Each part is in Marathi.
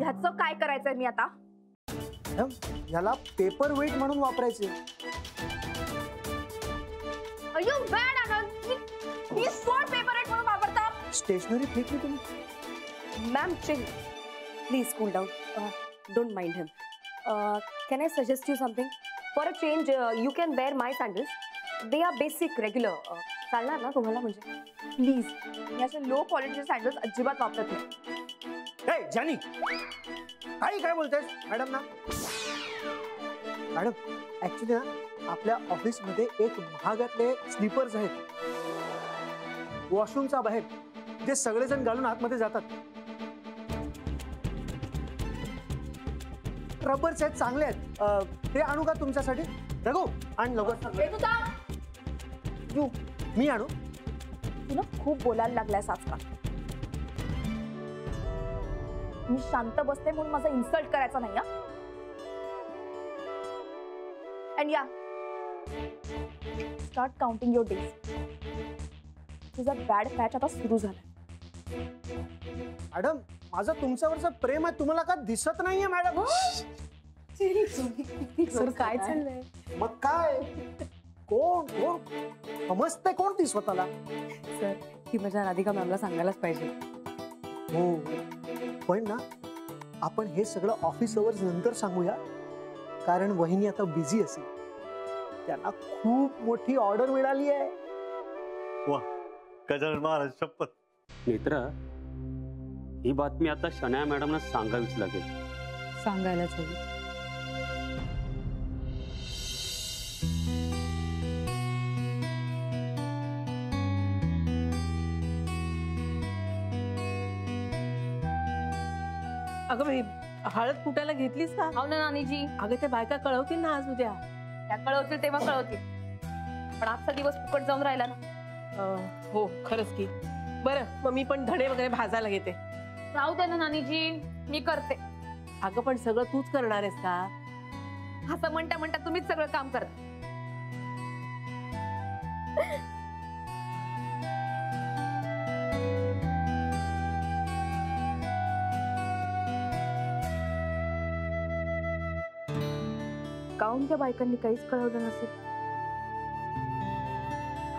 ह्याचं काय करायचंय मी आता? याला पेपर वेट म्हणून वापरायचे. अय्यो बॅड आनंद, मी स्पॉट पेपर वेट म्हणून वापरता. स्टेशनरी फेकली तुम्ही. Ma'am chill, please cool down. Don't mind him. Can I suggest you something? For a change you can wear my sandals. They are basic regular. चालणार ना तुम्हाला? म्हणजे प्लीज, मी असे लो क्वालिटीचे सँडल्स अजिबात वापरत नाही. ए जानी, काय बोलतेस मॅडम ना? मॅडम ऍक्च्युली ना आपल्या ऑफिस मध्ये एक महागातले स्लीपर्स आहेत, वॉशरूमच्या बाहेर, जे सगळेजण घालून आतमध्ये जातात. रबर्स आहेत, चांगले आहेत. ते आणू का तुमच्यासाठी? रघु आण लवकर. मी आणू? तू ना खूप बोलायला लागलायस आजकाल. मी शांत बसते म्हणून माझा इन्सल्ट करायचा नाही. अँड या, स्टार्ट काउंटिंग युअर डेज. तुझा बॅड पॅच आता सुरू झाला. मॅडम माझं तुमच्यावरचं प्रेम आहे, तुम्हाला का दिसत नाहीये मॅडम? सर काय चाललंय? मग काय, कोण कोण समजते कोण ती स्वतःला? सर ही मजा राधिका मॅमला सांगायलाच पाहिजे. हो पण ना आपण हे सगळं ऑफिस अवर्स नंतर सांगूया, कारण वहिनी आता बिझी असेल. त्यांना खूप मोठी ऑर्डर मिळाली आहे. वा गजानन महाराज शपथ. नेत्रा, ही बातमी आता शनाया मॅडमना सांगावीच लागेल. सांगायलाच हवी. अगं बाई, हळद फुटायला घेतलीस का? हो ना नानीजी. अगं त्या बायका कळवतील ना आज उद्या. त्या कळवतील तेव्हा कळवतील, पण आजचा दिवस फुकट जाऊन राहिला ना. हो खरंच की. बरं मग मी पण धणे वगैरे भाजायला घेते. राहू दे ना नानीजी, मी करते. अगं पण सगळं तूच करणार आहेस का? असं म्हणता म्हणता तुम्हीच सगळं काम करता. काहून त्या बायकांनी काहीच कळवलं नसेल?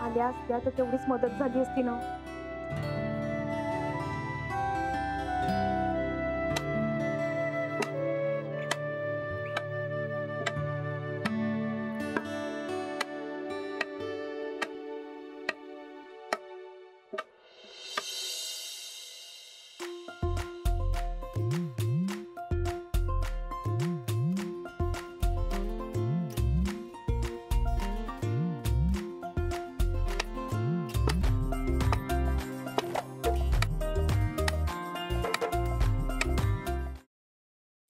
आल्या असत्या तर तेवढीच मदत झाली असती ना.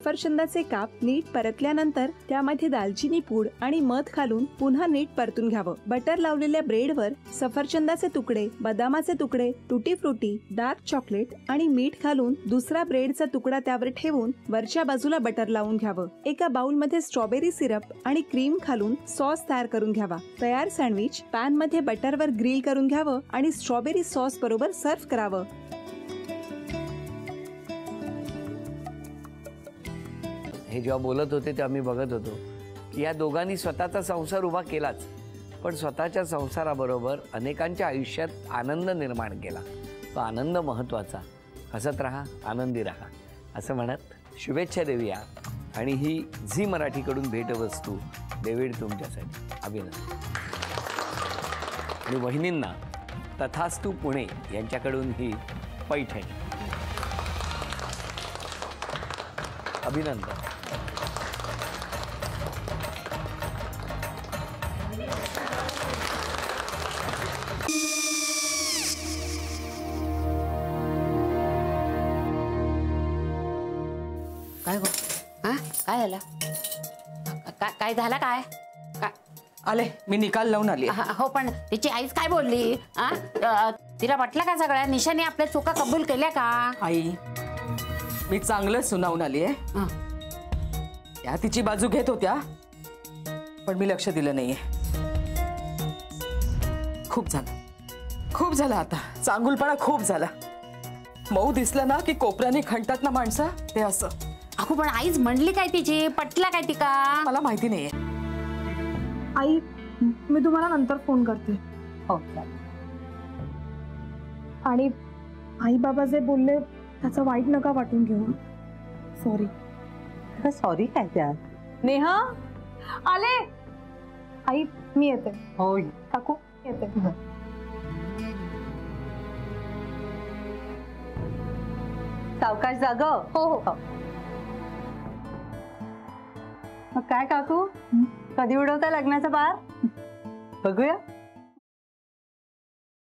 सफरचंदाचे काप नीट परतल्यानंतर त्यामध्ये दालचिनी पूड आणि मध घालून पुन्हा नीट परतून घ्यावं. बटर लावलेल्या ब्रेडवर सफरचंदाचे तुकडे, बदामाचे तुकडे, टुटी फ्रुटी, डार्क चॉकलेट आणि मीठ घालून दुसरा ब्रेडचा तुकडा त्यावर ठेवून वरच्या बाजूला बटर लावून घ्यावं. एका बाउलमध्ये स्ट्रॉबेरी सिरप आणि क्रीम घालून सॉस तयार करून घ्यावा. तयार सँडविच पॅन मध्ये बटरवर ग्रिल करून घ्यावं आणि स्ट्रॉबेरी सॉस बरोबर सर्व्ह करावं. हे जेव्हा बोलत होते तेव्हा मी बघत होतो की या दोघांनी स्वतःचा संसार उभा केलाच, पण स्वतःच्या संसाराबरोबर अनेकांच्या आयुष्यात आनंद निर्माण केला. तो आनंद महत्त्वाचा. हसत राहा, आनंदी राहा असं म्हणत शुभेच्छा देऊया. आणि ही झी मराठीकडून भेटवस्तू डेव्हिड तुमच्यासाठी. अभिनंदन. आणि वहिनींना तथास्तू पुणे यांच्याकडून ही पैठणी. अभिनंदन. काय गो? हा काय झालं? काय झालं? काय आले मी निकाल लावून आली. हो पण तिची आईच काय बोलली? तिला वाटलं का सगळ्या निशाने आपल्या चुका कबूल केल्या का? आई मी चांगलं सुनावून आली आहे. त्या तिची बाजू घेत होत्या पण मी लक्ष दिलं नाहीये. खूप झालं आता. चांगुलपणा खूप झाला. मऊ दिसलं ना की कोपऱ्याने खणतात ना माणसं, ते असं. अगो पण आईच म्हणली काय तिची, पटला काय ती का? मला माहिती नाहीये. आई मी तुम्हाला नंतर फोन करते. हो आणि आई बाबा जे बोलले त्याचं वाईट नका वाटून घेऊ. सॉरी. सॉरी काय त्या? नेहा आले. आई मी येते. हो काकू येते. सावकाश जाग. हो हो. मग काय काकू, कधी उडवता लग्नाचा बार? बघूया.